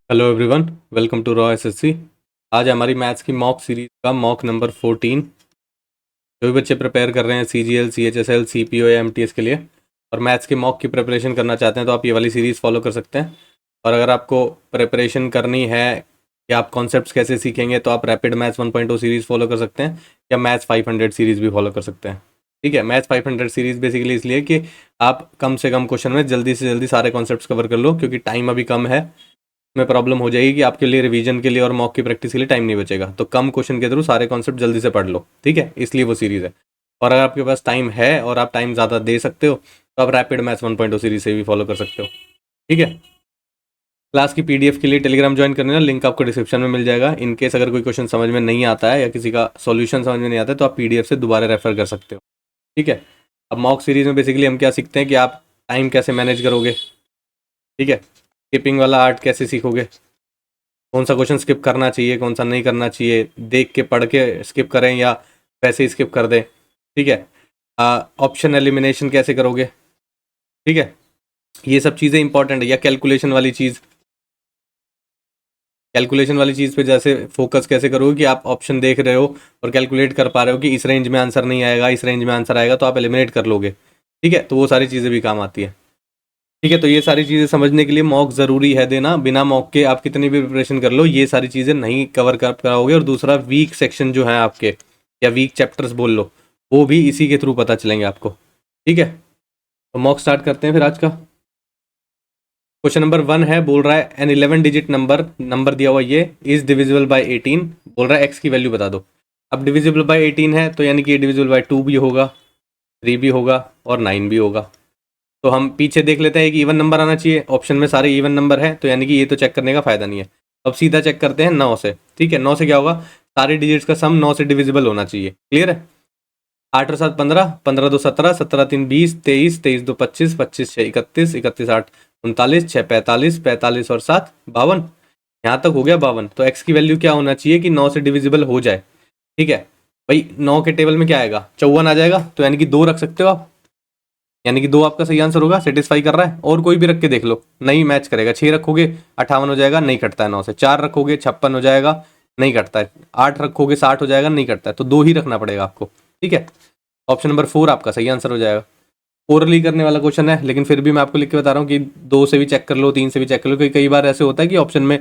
Hello everyone, welcome to raw SSC. आज हमारी maths की मॉक सीरीज का मॉक नंबर 14। जो भी बच्चे प्रिपेयर कर रहे हैं CGL, CHSL, CPO या MTS के लिए और मैथ्स के मॉक की प्रिपरेशन करना चाहते हैं तो आप ये वाली सीरीज़ फॉलो कर सकते हैं। और अगर आपको प्रिपरेशन करनी है कि आप कॉन्सेप्ट्स कैसे सीखेंगे तो आप रैपिड मैथ्स 1.0 सीरीज़ फॉलो कर सकते हैं या मैथ्स 500 सीरीज़ भी फॉलो कर सकते हैं। ठीक है, मैथ्स 500 सीरीज़ बेसिकली इसलिए कि आप कम से कम क्वेश्चन में जल्दी से जल्दी सारे कॉन्सेप्ट्स कवर कर लो, क्योंकि टाइम अभी कम है। में प्रॉब्लम हो जाएगी कि आपके लिए रिवीजन के लिए और मॉक की प्रैक्टिस के लिए टाइम नहीं बचेगा, तो कम क्वेश्चन के थ्रू सारे कॉन्सेप्ट जल्दी से पढ़ लो। ठीक है, इसलिए वो सीरीज़ है। और अगर आपके पास टाइम है और आप टाइम ज़्यादा दे सकते हो तो आप रैपिड मैथ्स 1.0 सीरीज से भी फॉलो कर सकते हो। ठीक है, क्लास की PDF के लिए टेलीग्राम ज्वाइन करने का लिंक आपको डिस्क्रिप्शन में मिल जाएगा। इनकेस अगर कोई क्वेश्चन समझ में नहीं आता है या किसी का सॉल्यूशन समझ में नहीं आता है तो आप PDF से दोबारा रेफर कर सकते हो। ठीक है, अब मॉक सीरीज में बेसिकली हम क्या सीखते हैं कि आप टाइम कैसे मैनेज करोगे। ठीक है, स्किपिंग वाला आर्ट कैसे सीखोगे, कौन सा क्वेश्चन स्किप करना चाहिए, कौन सा नहीं करना चाहिए, देख के पढ़ के स्किप करें या वैसे ही स्किप कर दें। ठीक है, ऑप्शन एलिमिनेशन कैसे करोगे। ठीक है, ये सब चीज़ें इंपॉर्टेंट है। या कैलकुलेशन वाली चीज़ पे जैसे फोकस कैसे करोगे कि आप ऑप्शन देख रहे हो और कैलकुलेट कर पा रहे हो कि इस रेंज में आंसर नहीं आएगा, इस रेंज में आंसर आएगा, तो आप एलिमिनेट कर लोगे। ठीक है, तो वो सारी चीज़ें भी काम आती है। ठीक है, तो ये सारी चीज़ें समझने के लिए मॉक ज़रूरी है देना। बिना मॉक के आप कितनी भी प्रिपरेशन कर लो ये सारी चीज़ें नहीं कवर कर पाओगे। और दूसरा, वीक सेक्शन जो है आपके या वीक चैप्टर्स बोल लो, वो भी इसी के थ्रू पता चलेंगे आपको। ठीक है, तो मॉक स्टार्ट करते हैं फिर आज का। क्वेश्चन नंबर 1 है, बोल रहा है एन 11 डिजिट नंबर दिया हुआ ये इज डिविजिबल बाय 18। बोल रहा है एक्स की वैल्यू बता दो। अब डिविजिबल बाय 18 है तो यानी कि ये डिविजिबल बाय 2 भी होगा, 3 भी होगा और 9 भी होगा। तो हम पीछे देख लेते हैं कि इवन नंबर आना चाहिए। ऑप्शन में सारे इवन नंबर है तो यानी कि ये तो चेक करने का फायदा नहीं है। अब सीधा चेक करते हैं 9 से। ठीक है, 9 से क्या होगा, सारे डिजिट्स का सम 9 से डिविजिबल होना चाहिए। क्लियर है। 8 और 7 15, 15 2 17, 17 3 20, 23, 23 2 25, 25 6 31, 31 8 39, 6 45, 45 और 7 52। यहाँ तक हो गया 52। तो एक्स की वैल्यू क्या होना चाहिए कि 9 से डिविजिबल हो जाए। ठीक है भाई, 9 के टेबल में क्या आएगा, 54 आ जाएगा, तो यानी कि 2 रख सकते हो आप। यानी कि 2 आपका सही आंसर होगा, सेटिस्फाई कर रहा है। और कोई भी रख के देख लो, नहीं मैच करेगा। 6 रखोगे 58 हो जाएगा, नहीं कटता है 9 से। 4 रखोगे 56 हो जाएगा, नहीं कटता है। 8 रखोगे 60 हो जाएगा, नहीं कटता है। तो 2 ही रखना पड़ेगा आपको। ठीक है, ऑप्शन नंबर 4 आपका सही आंसर हो जाएगा। ओरली करने वाला क्वेश्चन है, लेकिन फिर भी मैं आपको लिख के बता रहा हूँ कि 2 से भी चेक कर लो, 3 से भी चेक कर लो, क्योंकि कई बार ऐसे होता है कि ऑप्शन में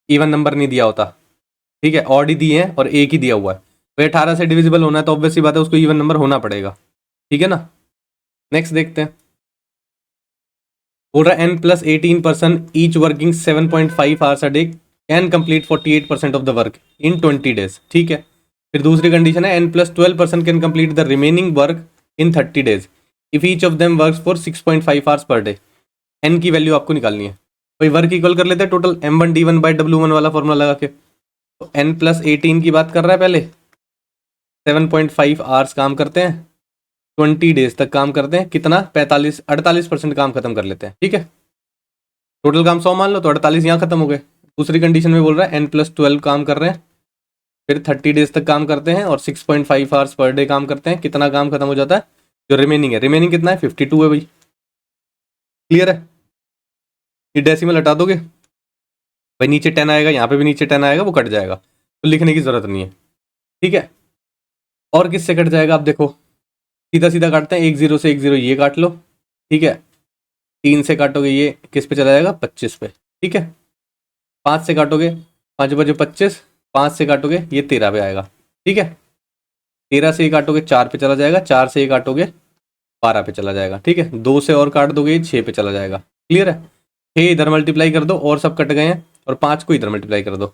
इवन नंबर नहीं दिया होता। ठीक है, ऑड ही दिए हैं और एक ही दिया हुआ है। तो 18 से डिविजिबल होना है तो ऑब्वियसली बात है उसको इवन नंबर होना पड़ेगा। ठीक है ना, नेक्स्ट देखते हैं। बोल रहा है n+18% each working 7.5 hours a day can complete 48% of the work in 20 days. ठीक है, फिर दूसरी कंडीशन है n+12% can complete the remaining work in 30 days if each of them works for 6.5 hours per day. N की value आपको निकालनी है। भाई वर्क इक्वल कर लेते हैं टोटल m1d1/w1 वाला फॉर्मूला लगा के। तो n+18 की बात कर रहा है, पहले 7.5 आवर्स काम करते हैं, 20 डेज तक काम करते हैं, कितना 48% काम खत्म कर लेते हैं। ठीक है, टोटल काम 100 मान लो तो 48 यहाँ खत्म हो गए। दूसरी कंडीशन में बोल रहा है n+12 काम कर रहे हैं, फिर 30 डेज तक काम करते हैं और 6.5 आवर्स पर डे काम करते हैं, कितना काम खत्म हो जाता है, जो रिमेनिंग है। रिमेनिंग कितना है, 52 है भाई। क्लियर है, ये डेसिमल हटा दोगे भाई, नीचे 10 आएगा, यहाँ पे भी नीचे 10 आएगा, वो कट जाएगा, तो लिखने की जरूरत नहीं है। ठीक है, और किससे कट जाएगा आप देखो, सीधा सीधा काटते हैं, 1 0 से 1 0 ये काट लो। ठीक है, 3 से काटोगे ये किस पे चला जाएगा, 25 पे। ठीक है, 5 से काटोगे 5 बजे 25, 5 से काटोगे ये 13 पे आएगा। ठीक है, 13 से ये काटोगे 4 पे चला जाएगा, 4 से ये काटोगे 12 पे चला जाएगा। ठीक है, 2 से और काट दोगे ये 6 पे चला जाएगा। क्लियर है, 6 इधर मल्टीप्लाई कर दो और सब कट गए हैं, और 5 को इधर मल्टीप्लाई कर दो।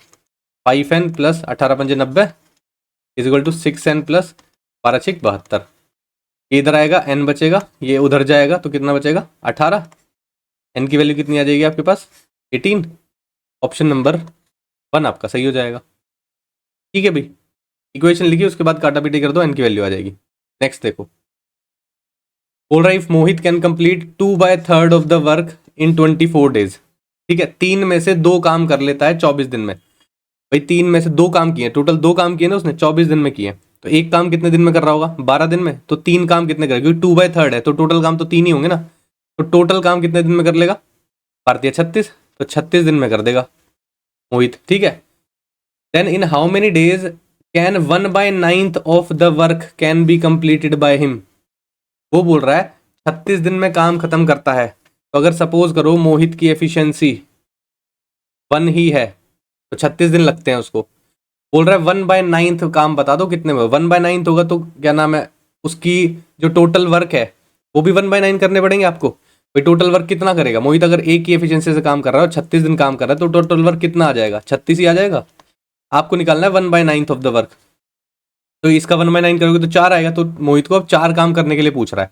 5n + 18 × 5 = 90 = 6n + 12 × 6 = 72। इधर आएगा n बचेगा, ये उधर जाएगा तो कितना बचेगा, 18। n की वैल्यू कितनी आ जाएगी आपके पास, 18। ऑप्शन नंबर 1 आपका सही हो जाएगा। ठीक है भाई, इक्वेशन लिखिए, उसके बाद काटा पीटी कर दो, n की वैल्यू आ जाएगी। नेक्स्ट देखो, बोल रहा है if Mohit can complete 2/3 of the work in 24 days. ठीक है, 3 में से 2 काम कर लेता है 24 दिन में। भाई 3 में से 2 काम किए, टोटल 2 काम किए ना उसने, 24 दिन में किए। तो एक काम कितने दिन में कर रहा होगा, 12 दिन में। तो 3 काम कितने करेगा, क्योंकि 2/3 है तो टोटल काम तो 3 ही होंगे ना। तो टोटल काम कितने दिन में कर लेगा, भारतीय 36, तो 36 दिन में कर देगा। मोहित, ठीक है। Then in how many days can 1/9 of the work can be completed by him. वो बोल रहा है 36 दिन में काम खत्म करता है। तो अगर सपोज करो मोहित की एफिशिएंसी 1 ही है तो 36 दिन लगते हैं उसको। बोल रहा है 1/9 काम बता दो कितने में। 1/9 होगा तो क्या नाम है, उसकी जो टोटल वर्क है वो भी 1/9 करने पड़ेंगे आपको। भाई टोटल वर्क कितना करेगा मोहित, अगर एक ही एफिशिएंसी से काम कर रहा है और 36 दिन काम कर रहा है तो टोटल वर्क कितना आ जाएगा, 36 ही आ जाएगा। आपको निकालना है 1/9 ऑफ द वर्क। तो इसका 1/9 करोगे तो 4 आएगा। तो मोहित को अब 4 काम करने के लिए पूछ रहा है।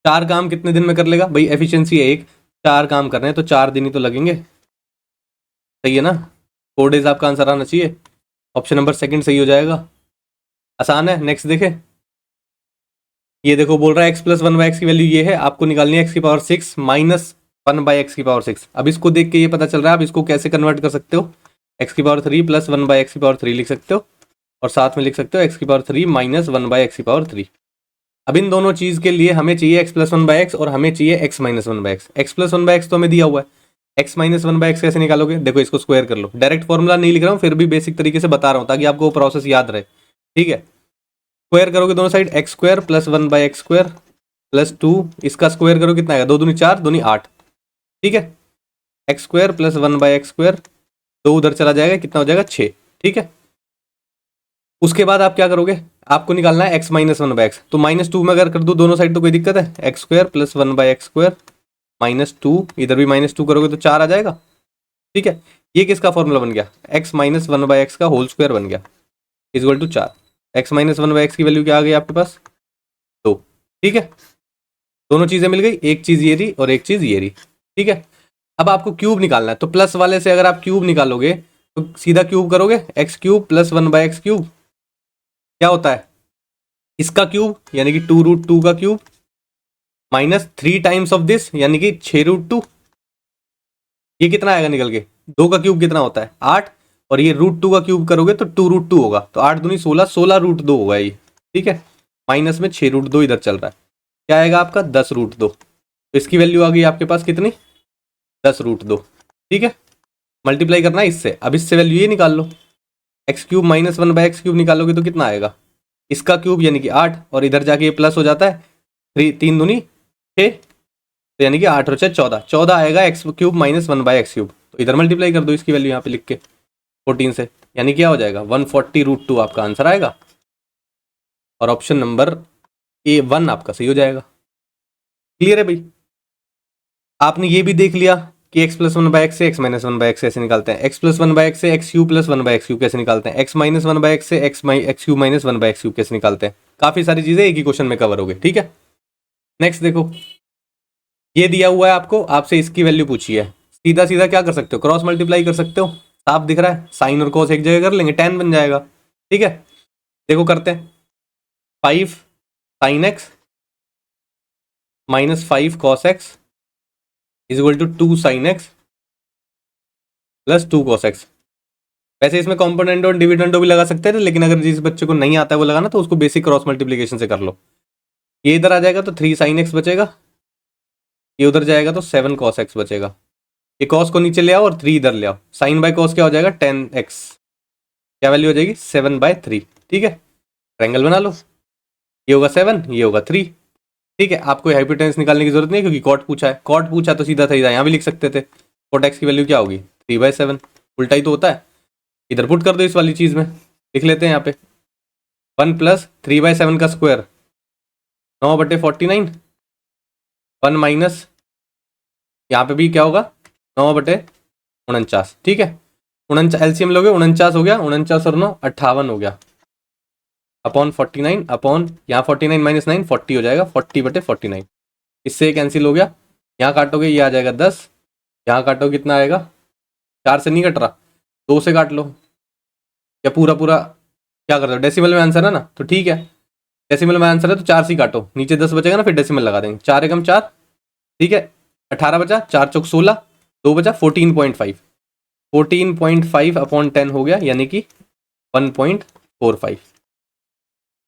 4 काम कितने दिन में कर लेगा भाई, एफिशिएंसी है एक, 4 काम कर रहे हैं तो 4 दिन ही तो लगेंगे। सही है ना, 4 डेज आपका आंसर आना चाहिए। ऑप्शन नंबर सेकंड सही हो जाएगा। आसान है। नेक्स्ट देखे, ये देखो बोल रहा है x+1/x की वैल्यू ये है, आपको निकालनी है x⁻6 -1/x की पावर 6। अब इसको देख के ये पता चल रहा है आप इसको कैसे कन्वर्ट कर सकते हो, x³ + 1/x³ लिख सकते हो और साथ में लिख सकते हो x³ - 1/x³। अब इन दोनों चीज के लिए हमें चाहिए x+1/x और हमें चाहिए x-1/x। x+1/x तो हमें दिया हुआ है, x-1/x कैसे निकालोगे, देखो इसको स्क्वायर कर लो। डायरेक्ट फॉर्मूला नहीं लिख रहा हूँ, फिर भी बेसिक तरीके से बता रहा हूँ ताकि आपको वो प्रोसेस याद रहे, ठीक है। स्क्वायर करोगे दोनों साइड, x² + 1/x² + 2, इसका स्क्वायर करो कितना आएगा, 2 दूनी 4, 2 8, ठीक है। x² + 1/x², 2 उधर चला जाएगा, कितना हो जाएगा 6, ठीक है। उसके बाद आप क्या करोगे, आपको निकालना है x-1/x। तो -2 में अगर कर दूं दोनों साइड तो कोई दिक्कत है, x² + 1/x² -2, इधर भी -2 करोगे तो 4 आ जाएगा, ठीक है। ये किसका फॉर्मूला बन गया, x-1/x का होल स्क्वायर बन गया इक्वल टू 4। x-1/x की वैल्यू क्या आ गई आपके पास, 2, ठीक है। दोनों चीजें मिल गई, एक चीज ये रही और एक चीज ये रही, ठीक है। अब आपको क्यूब निकालना है, तो प्लस वाले से अगर आप क्यूब निकालोगे तो सीधा क्यूब करोगे, x³ + 1/x³ क्या होता है, इसका क्यूब यानी कि 2√2 का क्यूब -3 टाइम्स ऑफ दिस यानी कि 6√2। ये कितना आएगा निकल के, 2 का क्यूब कितना होता है 8, और ये √2 का क्यूब करोगे तो 2√2 होगा, तो 8 दूनी 16, 16√2 होगा ये, ठीक है। माइनस में 6√2 इधर चल रहा है, क्या आएगा आपका 10√2। तो इसकी वैल्यू आ गई आपके पास कितनी, 10√2, ठीक है। मल्टीप्लाई करना है इससे, अब इससे वैल्यू ये निकाल लो, x³ - 1/x³ निकालोगे तो कितना आएगा, इसका क्यूब यानी कि 8, और इधर जाके ये प्लस हो जाता है, 3 दूनी 6, तो यानी कि 8 और 6 14, 14 आएगा x³ - 1/x³। तो इधर मल्टीप्लाई कर दो इसकी वैल्यू यहाँ पे लिख के 14 से, यानी क्या हो जाएगा 140√2 आपका आंसर आएगा, और ऑप्शन नंबर A1 आपका सही हो जाएगा। क्लियर है भाई, आपने ये भी देख लिया कि x+1/x से x-1/x कैसे निकालते हैं, x+1/x से x³ + 1/x³ कैसे निकालते हैं, x-1/x से x³ - 1/x³ कैसे निकालते हैं। काफी सारी चीजें एक ही क्वेश्चन में कवर हो गई, ठीक है। नेक्स्ट देखो, ये दिया हुआ है आपको, आपसे इसकी वैल्यू पूछी है, सीधा सीधा क्या कर सकते हो, क्रॉस मल्टीप्लाई कर सकते हो, साफ दिख रहा है, साइन और कॉस एक जगह कर लेंगे, tan बन जाएगा, ठीक है। देखो करते हैं, 5 sin x -5 cos x = 2 sin x + 2 cos x। वैसे इसमें कॉम्पोनेंटो और डिविडेंडो भी लगा सकते थे, लेकिन अगर जिस बच्चे को नहीं आता है वो लगाना तो उसको बेसिक क्रॉस मल्टीप्लिकेशन से कर लो। ये इधर आ जाएगा तो 3 sin x बचेगा, ये उधर जाएगा तो 7 cos x बचेगा। ये cos को नीचे ले आओ और 3 इधर ले आओ, sin बाय cos क्या हो जाएगा 10x, क्या वैल्यू हो जाएगी 7/3, ठीक है। ट्रायंगल बना लो, ये होगा 7, ये होगा 3, ठीक है। आपको हाइपोटेनस निकालने की जरूरत नहीं है क्योंकि कॉट पूछा है, कॉट पूछा तो सीधा सीधा यहाँ भी लिख सकते थे, कॉट x की वैल्यू क्या होगी 3/7, उल्टा ही तो होता है। इधर पुट कर दो इस वाली चीज में, लिख लेते हैं यहाँ पे 1 + 3/7 का स्क्वायर 9/49, 1 माइनस यहाँ पे भी क्या होगा 9/49, ठीक है। 49 एलसीएम लोगे 49 हो गया, 49 और 9 58 हो गया, अपॉन 49 अपॉन यहाँ 49 - 9 40 हो जाएगा, 40/49। इससे कैंसिल हो गया, यहाँ काटोगे ये आ जाएगा 10, यहाँ काटो कितना आएगा, 4 से नहीं कट रहा, 2 से काट लो, या पूरा पूरा क्या कर दो, डेसिमल में आंसर है ना तो ठीक है, डेसिमल में आंसर है तो 4 से काटो, नीचे 10 बचेगा ना फिर डेसिमल लगा देंगे, 4 एकम 4, ठीक है। 18 बचा, 4 चौक 16, 2 बचा 14.5, 14.5 अपॉन 10 हो गया, यानी कि 1.45,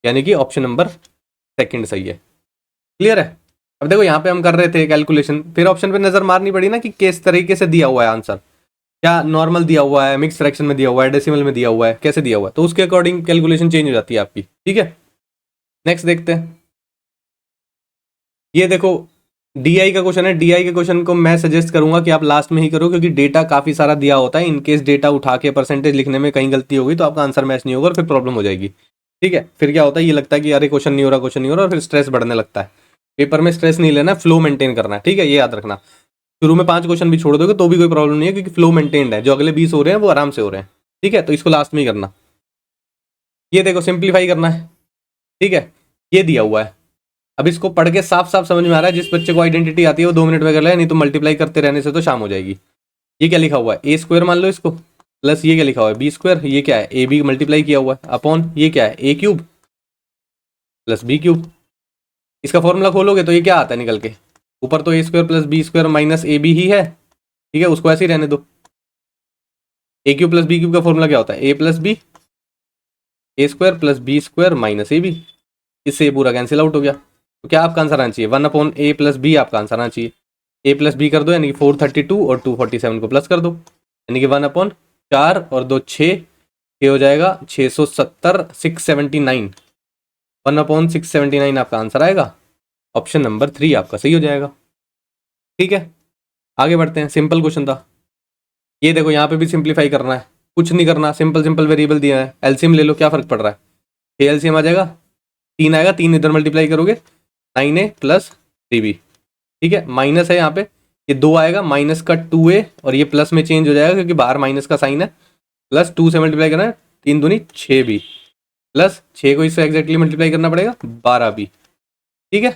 यानी कि ऑप्शन नंबर सेकंड सही है। क्लियर है। अब देखो यहाँ पे हम कर रहे थे कैलकुलेशन, फिर ऑप्शन पे नजर मारनी पड़ी ना कि किस तरीके से दिया हुआ है आंसर। क्या नॉर्मल दिया हुआ है, मिक्स फ्रैक्शन में दिया हुआ है, डेसिमल में दिया हुआ है, कैसे दिया हुआ है, तो उसके अकॉर्डिंग कैलकुलेशन चेंज हो जाती है आपकी। ठीक है, नेक्स्ट देखते हैं। ये देखो डीआई का क्वेश्चन है। डीआई के क्वेश्चन को मैं सजेस्ट करूंगा कि आप लास्ट में ही करो, क्योंकि डेटा काफी सारा दिया होता है। इनकेस डेटा उठा के परसेंटेज लिखने में कहीं गलती होगी तो आपका आंसर मैच नहीं होगा और फिर प्रॉब्लम हो जाएगी। ठीक है, फिर क्या होता है, ये लगता है कि अरे क्वेश्चन नहीं हो रहा, क्वेश्चन नहीं हो रहा, और फिर स्ट्रेस बढ़ने लगता है। पेपर में स्ट्रेस नहीं लेना, फ्लो मेंटेन करना है। ठीक है, ये याद रखना। शुरू में 5 क्वेश्चन भी छोड़ दोगे तो भी कोई प्रॉब्लम नहीं है, क्योंकि फ्लो मेंटेन्ड है। जो अगले 20 हो रहे हैं वो आराम से हो रहे हैं। ठीक है, तो इसको लास्ट में ही करना। ये देखो सिंप्लीफाई करना है। ठीक है, ये दिया हुआ है। अब इसको पढ़ के साफ साफ समझ में आ रहा है। जिस बच्चे को आइडेंटिटी आती है वो 2 मिनट में कर ले, नहीं तो मल्टीप्लाई करते रहने से तो शाम हो जाएगी। ये क्या लिखा हुआ है, ए स्क्वायर मान लो इसको, प्लस ये क्या लिखा हुआ है, बी स्क्वायर। ये क्या है, ए बी मल्टीप्लाई किया हुआ है, अपॉन ये क्या है, ए क्यूब प्लस बी क्यूब। इसका फॉर्मूला खोलोगे तो ये क्या आता है निकल के, ऊपर तो a square plus b square minus a b ही है। ठीक है, उसको ऐसे ही रहने दो। A cube plus b cube का फॉर्मूला क्या होता है, a plus b, a square plus b square minus a b. इससे ये पूरा कैंसिल आउट हो गया। तो क्या आपका आंसर आना चाहिए, 1 अपॉन ए प्लस बी आपका आंसर आना चाहिए। ए प्लस बी कर दो, यानी कि 432 और 247 को प्लस कर दो, यानी कि 1/4 और 2 6 हो जाएगा 670 679। 1/679 आपका आंसर आएगा। ऑप्शन नंबर 3 आपका सही हो जाएगा। ठीक है, आगे बढ़ते हैं। सिंपल क्वेश्चन था ये। देखो यहाँ पे भी सिंप्लीफाई करना है, कुछ नहीं करना, सिंपल सिंपल वेरिएबल दिया है, एलसीएम ले लो, क्या फर्क पड़ रहा है। 6 एलसीएम आ जाएगा, 3 आएगा, 3 इधर मल्टीप्लाई करोगे 9a प्लस 3b। ठीक है, माइनस है यहाँ पे, ये 2 आएगा, माइनस का 2a और ये प्लस में चेंज हो जाएगा क्योंकि बाहर माइनस का साइन है। प्लस 2 से मल्टीप्लाई करना है, 3 दूनी 6b, प्लस 6 को इससे एग्जैक्टली मल्टीप्लाई करना पड़ेगा 12b। ठीक है,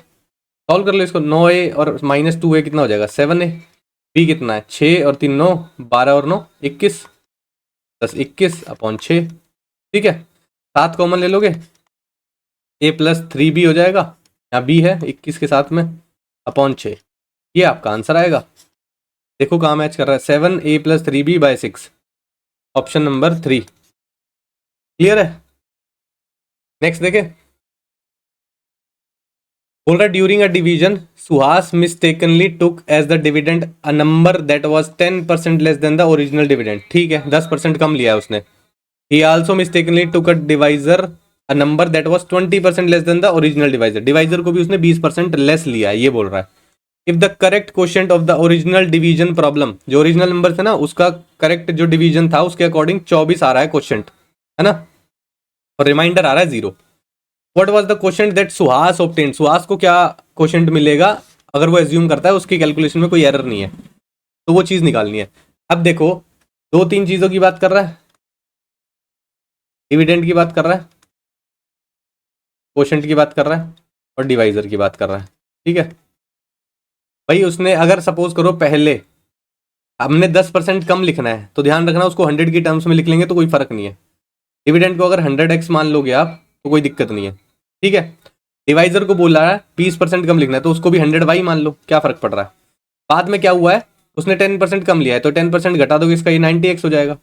सॉल्व कर लो इसको। 9a और माइनस 2a कितना हो जाएगा, 7a। b कितना है, 6 और 3 9, 12 और 9 21, प्लस 21 अपॉन 6। ठीक है, 7 कॉमन ले लोगे, a प्लस 3b हो जाएगा, यहाँ b है 21 के साथ में, अपॉन 6। ये आपका आंसर आएगा। देखो कहाँ मैच कर रहा है, 7a plus 3b by 6, option number 3। Clear है, नेक्स्ट देखे। बोल रहा है during a division Suhas mistakenly took as the dividend a number that was 10% less than the original dividend. ठीक है, 10% कम लिया है उसने। He also mistakenly took a divisor a number that was 20% less than the original divisor. Divisor को भी उसने 20% less लिया है, ये बोल रहा है। If the correct question of the original division problem, जो ओरिजिनल नंबर था ना उसका करेक्ट जो डिवीजन था उसके अकॉर्डिंग 24 आ रहा है क्वेश्चन, है ना, और रिमाइंडर आ रहा है 0। What was the question that Suhas obtained. Suhas को क्या क्वेश्चन मिलेगा अगर वो एज्यूम करता है उसकी कैलकुलेशन में कोई एरर नहीं है, तो वो चीज निकालनी है। अब देखो 2-3 चीजों की बात कर रहा है, डिविडेंड की बात कर रहा है, क्वोशंट की बात कर रहा है, और डिवाइजर की बात कर रहा है। ठीक है भाई, उसने अगर सपोज करो पहले हमने 10% कम लिखना है तो ध्यान रखना उसको 100 की टर्म्स में लिख लेंगे तो कोई फर्क नहीं है। डिविडेंड को अगर 100x मान लोगे आप तो कोई दिक्कत नहीं है। ठीक है, डिवाइजर को बोल रहा है 20% कम लिखना है तो उसको भी 100y मान लो, क्या फर्क पड़ रहा है। बाद में क्या हुआ है, उसने 10% कम लिया है तो 10% घटा दोगे इसका ये 90x हो जाएगा,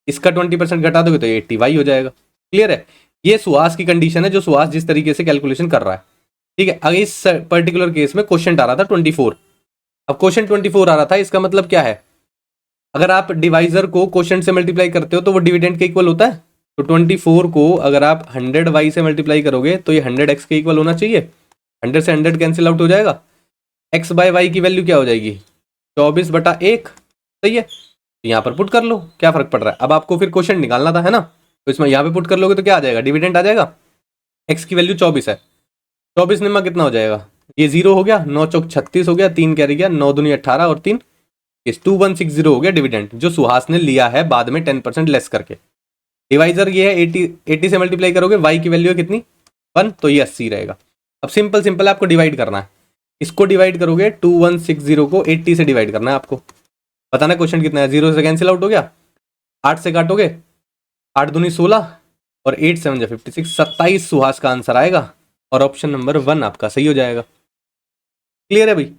इसका 20% घटा दोगे तो ये 80y हो जाएगा। क्लियर है, ये सुहास की कंडीशन है, जो सुहास जिस तरीके से कैलकुलेशन कर रहा है। ठीक है, अगर इस पर्टिकुलर केस में क्वेश्चन आ रहा था 24, अब क्वेश्चन 24 आ रहा था, इसका मतलब क्या है, अगर आप डिवाइजर को क्वेश्चन से मल्टीप्लाई करते हो तो वो डिविडेंड के इक्वल होता है। तो 24 को अगर आप 100y से मल्टीप्लाई करोगे तो ये 100x के इक्वल होना चाहिए। 100 से 100 कैंसिल आउट हो जाएगा, x बाय वाई की वैल्यू क्या हो जाएगी, 24/1। सही है, तो यहाँ पर पुट कर लो, क्या फर्क पड़ रहा है। अब आपको फिर क्वेश्चन निकालना था, है ना, तो इसमें यहाँ पे पुट कर लोगे तो क्या आ जाएगा, डिविडेंड आ जाएगा। x की वैल्यू 24 है, 24 निम्मा कितना हो जाएगा, ये 0 हो गया, 9 चौक 36 हो गया, 3 कैरी गया, 9 दूनी 18 और 3 इस 2160 हो गया डिविडेंड, जो सुहास ने लिया है बाद में 10% लेस करके। डिवाइजर ये है 80 से मल्टीप्लाई करोगे, y की वैल्यू है कितनी 1, तो ये 80 रहेगा। अब सिंपल सिंपल आपको डिवाइड करना है, इसको डिवाइड करोगे 2160 को 80 से डिवाइड करना है आपको, बताना क्वेश्चन कितना है। 0 से कैंसिल आउट हो गया, 8 से काटोगे, 8 दूनी 16 और 8 7 जा 56, 27 सुहास का आंसर आएगा और ऑप्शन नंबर 1 आपका सही हो जाएगा। क्लियर है भाई,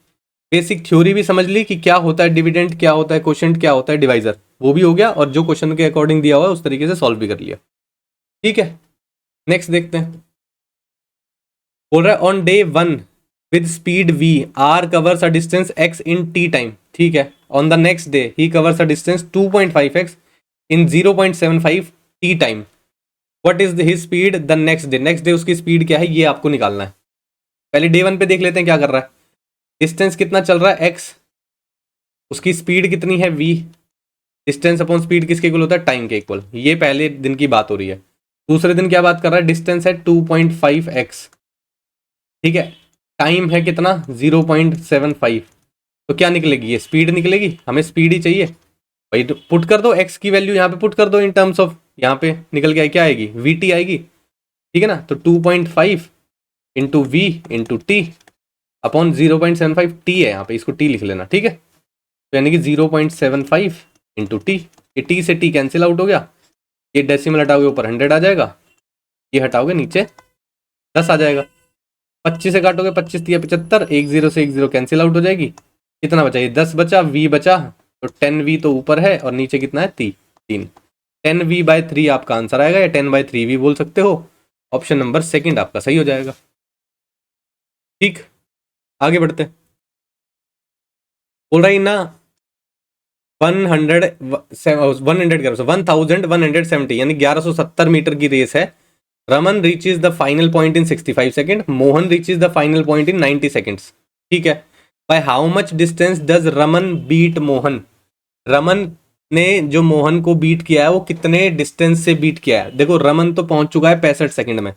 बेसिक थ्योरी भी समझ ली कि क्या होता है डिविडेंड, क्या होता है क्वोशंट, क्या होता है डिवाइजर, वो भी हो गया, और जो क्वेश्चन के अकॉर्डिंग दिया हुआ है उस तरीके से सॉल्व भी कर लिया। ठीक है, नेक्स्ट देखते हैं। बोल रहा है on day 1 with speed v r covers a distance x in t time, ठीक है। On the next day he covers a distance 2.5x in 0.75 t time. What is his speed the next day? Next day उसकी speed क्या है ये आपको निकालना है। पहले डे 1 पे देख लेते हैं क्या कर रहा है। डिस्टेंस कितना चल रहा है x, उसकी स्पीड कितनी है v। डिस्टेंस अपॉन स्पीड किसके इक्वल होता है? टाइम के इक्वल। ये पहले दिन की बात हो रही है। दूसरे दिन क्या बात कर रहा है? डिस्टेंस है 2.5x, ठीक है। टाइम है कितना? 0.75। तो क्या निकलेगी? ये स्पीड निकलेगी। हमें स्पीड ही चाहिए भाई, तो पुट कर दो x की वैल्यू यहाँ पे पुट कर दो इन टर्म्स ऑफ, यहाँ पे निकल के क्या आएगी? vt आएगी, ठीक है ना। तो 2.5 into V into T upon 0.75 T है यहाँ पे, इसको टी लिख लेना, ठीक है। तो यानी कि 0.75 इंटू टी, ये टी से टी कैंसिल आउट हो गया। ये डेसिमल हटाओगे ऊपर 100 आ जाएगा, ये हटाओगे नीचे 10 आ जाएगा। 25 से काटोगे 25 तिया 75, 1 0 से 1 0 कैंसिल आउट हो जाएगी। कितना बचा? ये 10 बचा, v बचा, तो 10v तो ऊपर है और नीचे कितना है? 3। 10v/3 आपका आंसर आएगा, या 10/3 भी बोल सकते हो। ऑप्शन नंबर सेकंड आपका सही हो जाएगा। ठीक, आगे बढ़ते। बोल रहा है ना 1170 यानी 1170 मीटर की रेस है। Raman reaches the final point in 65 second, Mohan reaches the final point in 90 seconds, ठीक है। By how much distance does Raman beat Mohan? Raman ने जो मोहन को बीट किया है वो कितने डिस्टेंस से बीट किया है? देखो रमन तो पहुंच चुका है 65 सेकंड में।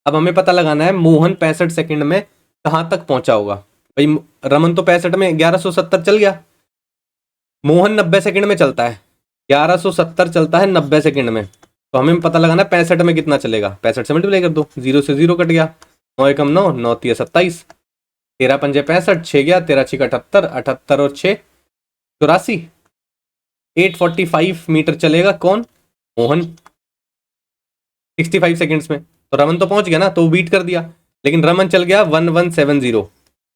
अब हमें पता लगाना है मोहन 65 सेकंड में कहां तक पहुंचा होगा। भाई रमन तो 65 में 1170 चल गया, मोहन 90 सेकंड में चलता है, 1170 चलता है 90 सेकंड में। तो हमें पता लगाना है 65 में कितना चलेगा। 65 से मल्टीप्लाई कर दो, 0 से 0 कट गया, 9 एकम 9, 9 तिया 27, 13 पंजे 65, 6 गया, 13 छिक 78, 78 और 6 84, 845 मीटर चलेगा कौन? मोहन 65 सेकंड्स में। तो रमन तो पहुंच गया ना, तो बीट कर दिया। लेकिन रमन चल गया 1170,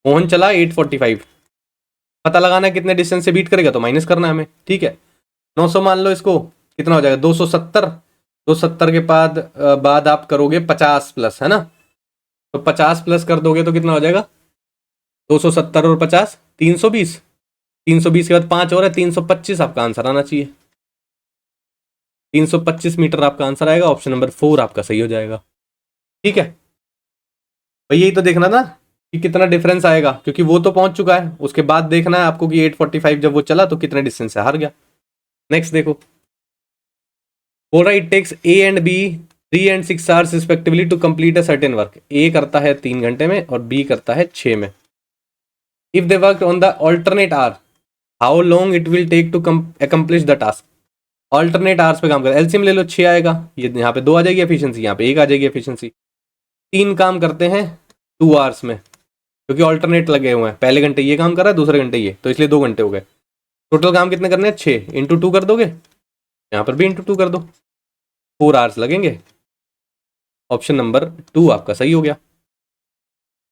मोहन चला 845। पता लगाना है कितने डिस्टेंस से बीट करेगा, तो माइनस करना है हमें, ठीक है। 900 मान लो, इसको कितना हो जाएगा? 270। 270 के बाद आप करोगे 50 प्लस, है ना। तो 50 प्लस कर दोगे तो कितना हो जाएगा? 270 और 50 320। 320 के बाद 5 और है 325, आपका आंसर आना चाहिए। 325 मीटर आपका आंसर आएगा। ऑप्शन नंबर 4 आपका सही हो जाएगा, ठीक है। भाई यही तो देखना था कि कितना डिफरेंस आएगा, क्योंकि वो तो पहुंच चुका है। उसके बाद देखना है आपको कि 845 जब वो चला तो कितने डिस्टेंस से हार गया। नेक्स्ट देखो, बोल रहा है it takes a and b 3 and 6 hours respectively to complete a certain work. A करता है 3 घंटे में और बी करता है 6 में। If they work on the alternate hour, how long it will take to accomplish the task? Alternate hours पे काम कर, एलसीएम ले लो, 6 आएगा, ये यहाँ पे 2 आ जाएगी एफिशिएंसी, यहाँ पे 1 आ जाएगी एफिशिएंसी। 3 काम करते हैं 2 आवर्स में, क्योंकि ऑल्टरनेट लगे हुए हैं। पहले घंटे ये काम कर रहा है, दूसरे घंटे ये, तो इसलिए 2 घंटे हो गए। टोटल काम कितने करने हैं? 6 इंटू 2 कर दोगे, यहाँ पर भी इंटू 2 कर दो, 4 आवर्स लगेंगे। ऑप्शन नंबर 2 आपका सही हो गया।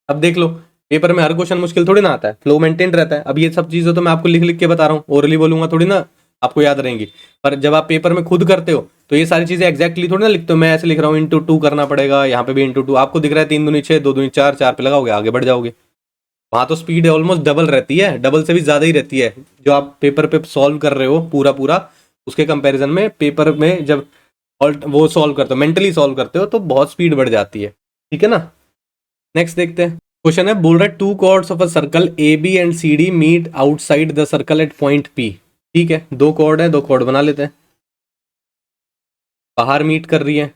अब देख लो, पेपर में हर क्वेश्चन मुश्किल थोड़ी ना आता है, फ्लो मेंटेन रहता है। अब ये सब चीजें तो मैं आपको लिख लिख के बता रहा हूँ, ओरली बोलूंगा थोड़ी ना आपको याद रहेंगी। पर जब आप पेपर में खुद करते हो तो ये सारी चीजें एक्जैक्टली थोड़ी ना लिखते हो। मैं ऐसे लिख रहा हूँ इंटू 2 करना पड़ेगा, यहाँ पे भी इंटू 2 आपको दिख रहा है, 3 दूनी 6, 2 दूनी 4, 4 पे लगाओगे आगे बढ़ जाओगे। वहाँ तो स्पीड ऑलमोस्ट डबल रहती है, डबल से भी ज़्यादा ही रहती है। जो आप पेपर पे सॉल्व कर रहे हो पूरा पूरा, उसके कंपैरिजन में पेपर में जब वो सॉल्व करते हो, मेंटली सॉल्व करते हो, तो बहुत स्पीड बढ़ जाती है, ठीक है ना। नेक्स्ट देखते हैं। क्वेश्चन है, बोल रहा है 2 chords of a circle A B and C D meet outside the circle at point P. ठीक है, 2 chord है, 2 chord बना लेते हैं। बाहर मीट कर रही है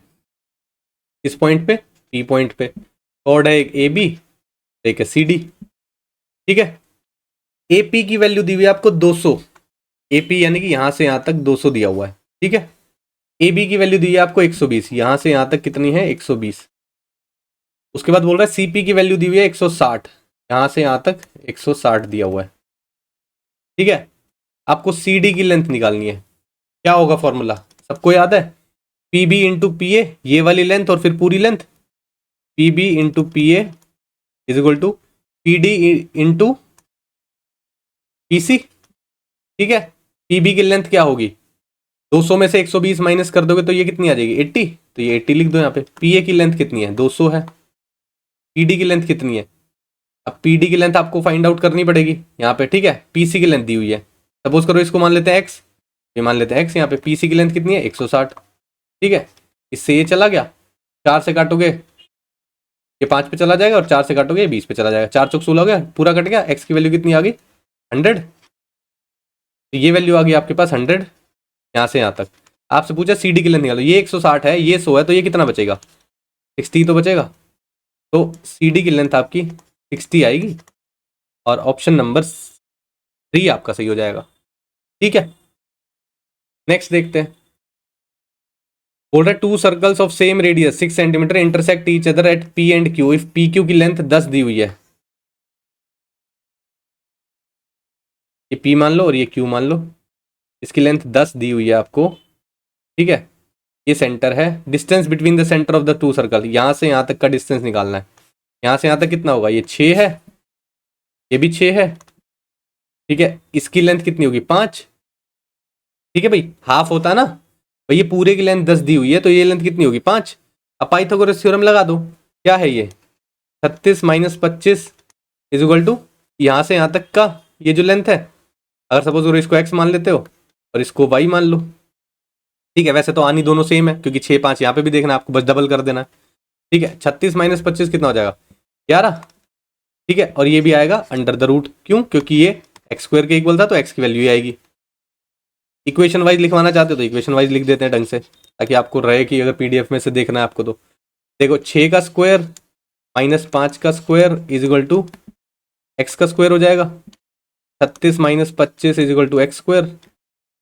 इस पॉइंट पे, पी पॉइंट पे। chord है एक ए बी, एक है सी डी, ठीक है। ए पी की वैल्यू दी हुई है आपको 200, ए पी यानी कि यहां से यहां तक 200 दिया हुआ है, ठीक है। ए बी की वैल्यू दी है आपको 120, यहां से यहां तक कितनी है? 120। उसके बाद बोल रहा है सी पी की वैल्यू दी हुई है 160, यहां से यहां तक 160 दिया हुआ है, ठीक है। आपको सी डी की लेंथ निकालनी है। क्या होगा फॉर्मूला? सबको याद है, P B into P A, ये वाली लेंथ और फिर पूरी length, P B into P A is equal to P D into P C, ठीक है। पी बी की लेंथ क्या होगी? 200 में से 120 माइनस कर दोगे तो ये कितनी आ जाएगी? 80, तो ये 80 लिख दो यहाँ पे। पी ए की लेंथ कितनी है? 200 है। पी डी की लेंथ कितनी है? अब पीडी की लेंथ आपको फाइंड आउट करनी पड़ेगी यहाँ पे, ठीक है। पीसी की लेंथ दी हुई है, सपोज करो इसको मान लेते हैं एक्स, ये मान लेते हैं एक्स। यहाँ पे पीसी की लेंथ कितनी है 160, ठीक है। इससे ये चला गया, 4 से काटोगे ये 5 पे चला जाएगा और 4 से काटोगे ये 20 पे चला जाएगा, 4 चौक 16 हो गया, पूरा कट गया। एक्स की वैल्यू कितनी आ गई 100, तो ये वैल्यू आ गई आपके पास 100 यहाँ से यहाँ तक। आपसे पूछा सीडी की लेंथ निकालो, ये 160 है, ये 100 है, तो ये कितना बचेगा 60 तो बचेगा। तो सीडी की लेंथ आपकी 60 आएगी और ऑप्शन नंबर 3 आपका सही हो जाएगा, ठीक है। नेक्स्ट देखते हैं, बोल रहा है 2 circles of same radius 6 centimetre intersect each other at P and Q if P Q की लेंथ 10 दी हुई है। ये पी मान लो और ये क्यू मान लो, इसकी लेंथ 10 दी हुई है आपको, ठीक है। ये सेंटर है, distance between the centre of the 2 circle, यहाँ से यहाँ तक का डिस्टेंस निकालना है। यहाँ से यहाँ तक कितना होगा, ये 6 है, ये भी 6 है, ठीक है। इसकी लेंथ कितनी होगी 5, ठीक है भाई, हाफ होता है ना भाई। ये पूरे की लेंथ 10 दी हुई है, तो ये लेंथ कितनी होगी 5। अब पाइथागोरस थ्योरम लगा दो, क्या है ये 36 - 25 इज इक्वल टू यहाँ से यहाँ तक का ये जो लेंथ है। अगर सपोज इसको x मान लेते हो और इसको y मान लो, ठीक है। वैसे तो आनी दोनों सेम है क्योंकि 6 5 यहाँ पे भी देखना है आपको, बस डबल कर देना है, ठीक है। 36 - 25 कितना हो जाएगा 11, ठीक है। और ये भी आएगा अंडर द रूट, क्यों, क्योंकि ये x² के इक्वल था, तो x की वैल्यू ही आएगी। इक्वेशन वाइज लिखवाना चाहते हो तो इक्वेशन वाइज लिख देते हैं ढंग से, ताकि आपको रहे कि अगर पीडीएफ में से देखना है आपको तो देखो 6 का स्क्वायर - 5 का square is equal to x का स्क्वायर हो जाएगा। 36 - 25 is equal to x square,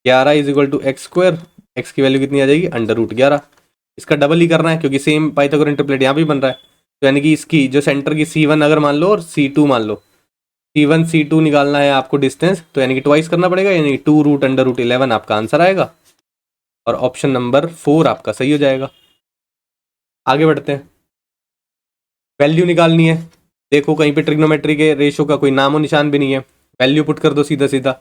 11 is equal to x square, x की वैल्यू कितनी आ जाएगी अंडर रूट 11। इसका डबल ही करना है क्योंकि सेम पाइथागोरस ट्रिपलेट यहाँ भी बन रहा है, तो यानी कि इसकी जो सेंटर की C1 अगर मान लो और C2 मान लो, C1 C2 निकालना है आपको डिस्टेंस, तो यानी कि ट्वाइस करना पड़ेगा, यानी 2 रूट अंडर रूट 11 आपका आंसर आएगा और ऑप्शन नंबर 4 आपका सही हो जाएगा। आगे बढ़ते हैं, वैल्यू निकालनी है। देखो कहीं पे ट्रिग्नोमेट्री के रेशो का कोई नामो निशान भी नहीं है, वैल्यू पुट कर दो सीधा सीधा।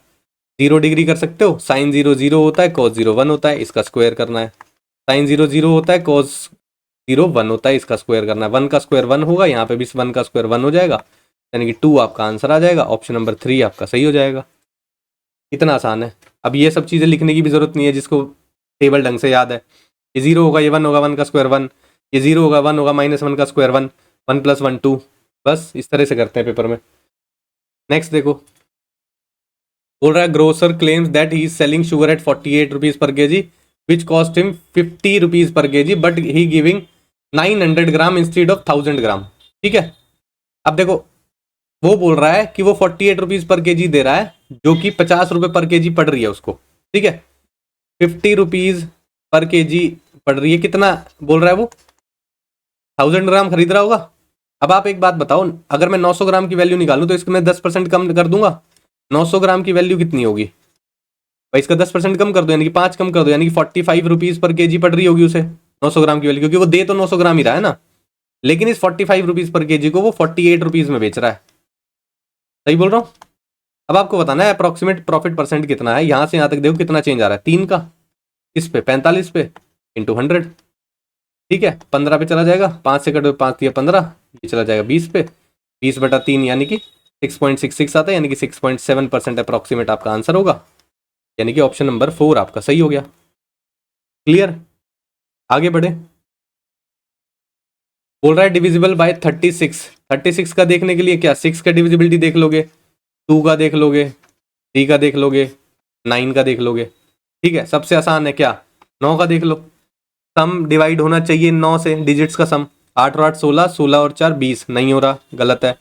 0 डिग्री कर सकते हो, साइन 0 0 होता है, कॉस 0 1 होता है, इसका स्क्वायर करना है। साइन 0 0 होता है, कॉस 0 1 होता है, इसका स्क्वायर करना है। 1 का स्क्वायर 1 होगा, यहाँ पे भी 1 का स्क्वायर 1 हो जाएगा, यानी कि 2 आपका आंसर आ जाएगा। ऑप्शन नंबर 3 आपका सही हो जाएगा। इतना आसान है। अब ये सब चीज़ें लिखने की भी जरूरत नहीं है, जिसको टेबल ढंग से याद है। ये 0 होगा, ये 1 होगा, 1 का स्क्वायर 1, ये 0 होगा, 1 होगा, -1 का स्क्वायर 1, 1 + 1 2, बस इस तरह से करते हैं पेपर में। नेक्स्ट देखो, बोल रहा है grocer claims that he is selling sugar at 48 rupees per kg which cost him 50 rupees per kg but he giving 900 gram instead of 1000 gram, ठीक है। अब देखो वो बोल रहा है कि वो 48 रुपीज पर केजी दे रहा है, जो कि 50 रुपये पर केजी पड़ रही है उसको, ठीक है। 50 रुपीज पर केजी पड़ रही है, कितना बोल रहा है वो 1000 ग्राम खरीद रहा होगा। अब आप एक बात बताओ, अगर मैं 900 ग्राम की वैल्यू निकालूं तो इसको मैं 10% कम कर दूंगा। 900 ग्राम की वैल्यू कितनी होगी भाई, इसका 10% कम कर दो, यानी कि 5 कम कर दो, यानी कि 45 रुपीज पर केजी पड़ रही होगी उसे 900 ग्राम की वैल्यू, क्योंकि वो दे तो 900 ग्राम ही रहा है ना, लेकिन इस 45 रुपीज पर केजी को वो 48 रुपीज में बेच रहा है। सही बोल रहा हूँ। अब आपको बताना है अप्रोक्सीमेट प्रॉफिट परसेंट कितना है, यहां से यहां तक देखो कितना चेंज आ रहा है, 3 का इस पे 45 पे इंटू 100, ठीक है। 15 पे चला जाएगा, 5 से कटो 5 दिया 15, ये चला जाएगा 20 पे, 20/3 यानी कि 6.66 आता है, यानी कि 6.7% अप्रोक्सीमेट आपका आंसर होगा, यानी कि ऑप्शन नंबर 4 आपका सही हो गया। क्लियर, आगे बढ़े। बोल रहा है डिविजिबल बाय 36। 36 का देखने के लिए क्या 6 का डिविजिबिलिटी देख लोगे, 2 का देख लोगे, 3 का देख लोगे, 9 का देख लोगे, ठीक है। सबसे आसान है क्या 9 का देख लो। सम डिवाइड होना चाहिए 9 से, डिजिट्स का सम 8 और 8 16, 16 और 4 20, नहीं हो रहा, गलत है।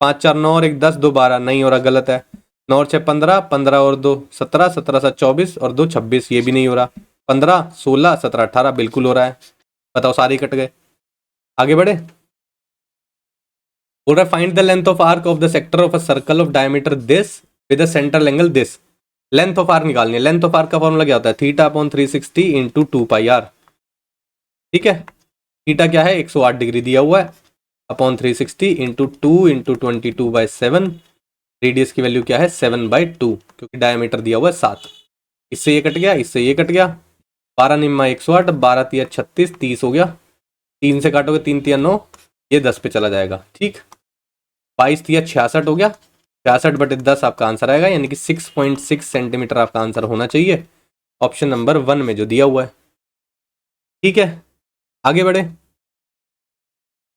5 4 9 और 1 10, 2 12, नहीं हो रहा, गलत है। 9 और 6 15, 15 और 2 17, 17 7 24 और 2 26, ये भी नहीं हो रहा। 15 16 17 18 बिल्कुल हो रहा है। बताओ सारे कट गए, आगे बढ़े। बोल रहा है find the length of arc of the sector of a circle of diameter this with a central angle this. Length of arc निकालनी है। लेंथ ऑफ आर्क का फॉर्मूला क्या होता है, θ/360 इंटू 2πr, ठीक है। थीटा क्या है 108 डिग्री दिया हुआ है, अपॉन 360 इंटू 2 इंटू 22/7, रेडियस की वैल्यू क्या है 7/2, क्योंकि डायमीटर दिया हुआ है 7। इससे ये कट गया, इससे ये कट गया, 12 निम्मा 108, 12 तिया 36, 30 हो गया। 3 से काटोगे 3 तिया 9, ये 10 पे चला जाएगा, ठीक। 22 या 66 हो गया, 66/10 आपका आंसर आएगा, यानी कि 6.6 सेंटीमीटर आपका आंसर होना चाहिए ऑप्शन नंबर 1 में जो दिया हुआ है। ठीक है, आगे बढ़े।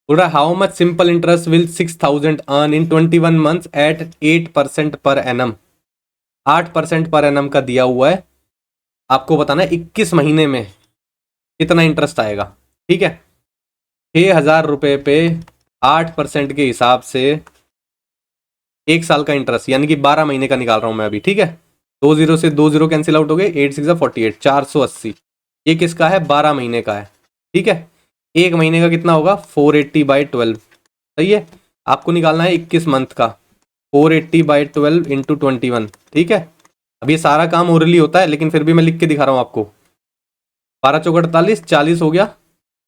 बोल रहा है how much simple interest will 6000 earn in 21 months at 8% per annum. 8% per annum का दिया हुआ है, आपको बताना है 21 महीने में कितना इंटरेस्ट आएगा। ठीक है, 6000 रुपये पे 8% के हिसाब से 1 साल का इंटरेस्ट, यानी कि 12 महीने का निकाल रहा हूं मैं अभी। ठीक है, 2 0 से 2 0 कैंसिल आउट हो गए, 8 6 48, 480। ये किसका है, 12 महीने का है। ठीक है, एक महीने का कितना होगा, 480/12। सही है, आपको निकालना है 21 मंथ का, 480/12 इंटू 21। ठीक है, अब ये सारा काम ओरली होता है, लेकिन फिर भी मैं लिख के दिखा रहा हूँ आपको। 12 चौक 48, 40 हो गया,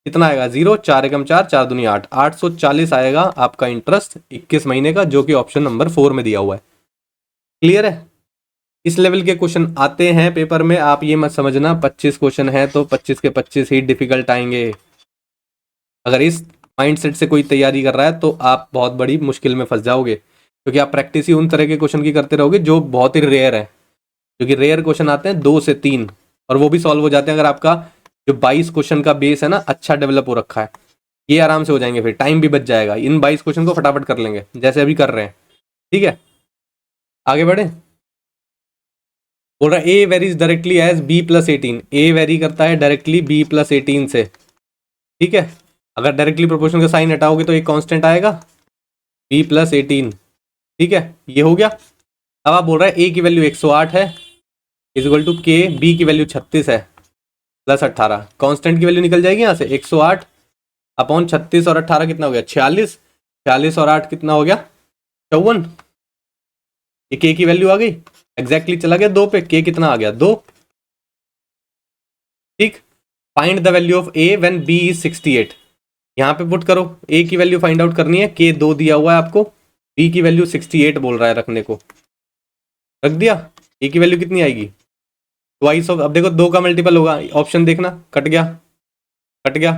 कितना आएगा 0, 4 एकम 4, 4 दूनी 8, 840 आएगा आपका इंटरेस्ट 21 महीने का, जो कि ऑप्शन नंबर 4 में दिया हुआ है। क्लियर है, इस लेवल के क्वेश्चन आते हैं पेपर में, आप ये मत समझना 25 क्वेश्चन है तो 25 के 25 ही डिफिकल्ट आएंगे। अगर इस माइंडसेट से कोई तैयारी कर रहा है तो आप बहुत बड़ी मुश्किल में फंस जाओगे, क्योंकि आप प्रैक्टिस ही उन तरह के क्वेश्चन की करते रहोगे जो बहुत ही रेयर है, क्योंकि रेयर क्वेश्चन आते हैं 2 से 3, और वो भी सॉल्व हो जाते हैं अगर आपका जो 22 क्वेश्चन का बेस है ना अच्छा डेवलप हो रखा है। ये आराम से हो जाएंगे, फिर टाइम भी बच जाएगा, इन 22 क्वेश्चन को फटाफट कर लेंगे जैसे अभी कर रहे हैं। ठीक है, आगे बढ़े। बोल रहा है A varies directly as B+18। A vary करता है डायरेक्टली B+18 से। ठीक है, अगर डायरेक्टली प्रोपोर्शन का साइन हटाओगे तो एक कांस्टेंट आएगा B+18। ठीक है, ये हो गया। अब आप बोल रहे हैं ए की वैल्यू 108 है इक्वल टू के, बी की वैल्यू 36 है प्लस 18, कांस्टेंट की वैल्यू निकल जाएगी यहाँ से 108 अपॉन 36 और 18 कितना हो गया 46, 46 और 8 कितना हो गया 54। ये के की वैल्यू आ गई, एग्जैक्टली चला गया 2 पे, के कितना आ गया 2। ठीक, find the value of A when B is 68। यहाँ पे पुट करो, ए की वैल्यू फाइंड आउट करनी है, के 2 दिया हुआ है आपको, बी की वैल्यू 68 बोल रहा है रखने को, रख दिया। ए की वैल्यू कितनी आएगी ट्वाइस ऑफ, अब देखो 2 का मल्टीपल होगा, ऑप्शन देखना कट गया, कट गया।